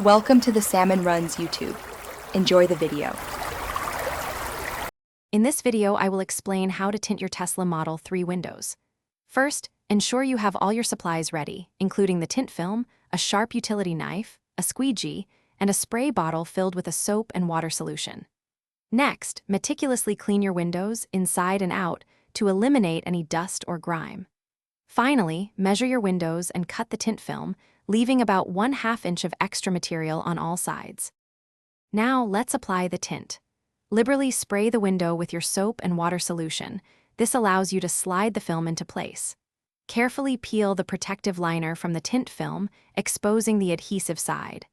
Welcome to the Salmon Runs YouTube. Enjoy the video. In this video, I will explain how to tint your Tesla Model 3 windows. First, ensure you have all your supplies ready, including the tint film, a sharp utility knife, a squeegee, and a spray bottle filled with a soap and water solution. Next, meticulously clean your windows inside and out to eliminate any dust or grime. Finally, measure your windows and cut the tint film, leaving about 1/2 inch of extra material on all sides. Now, let's apply the tint. Liberally spray the window with your soap and water solution. This allows you to slide the film into place. Carefully peel the protective liner from the tint film, exposing the adhesive side.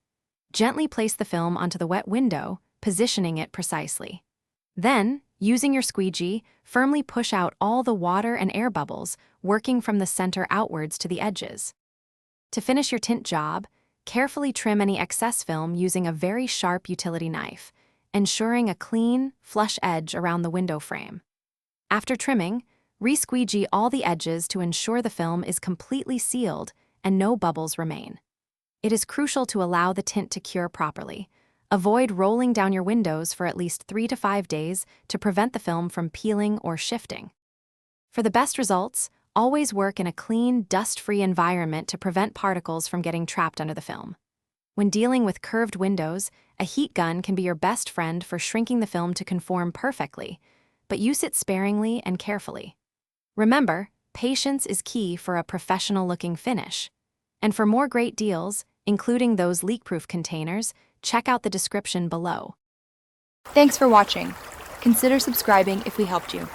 Gently place the film onto the wet window, positioning it precisely. Then, using your squeegee, firmly push out all the water and air bubbles, working from the center outwards to the edges. To finish your tint job, carefully trim any excess film using a very sharp utility knife, ensuring a clean, flush edge around the window frame. After trimming, re-squeegee all the edges to ensure the film is completely sealed and no bubbles remain. It is crucial to allow the tint to cure properly. Avoid rolling down your windows for at least 3 to 5 days to prevent the film from peeling or shifting. For the best results, always work in a clean, dust-free environment to prevent particles from getting trapped under the film. When dealing with curved windows, a heat gun can be your best friend for shrinking the film to conform perfectly, but use it sparingly and carefully. Remember, patience is key for a professional-looking finish. And for more great deals, including those leak-proof containers, check out the description below. Thanks for watching. Consider subscribing if we helped you.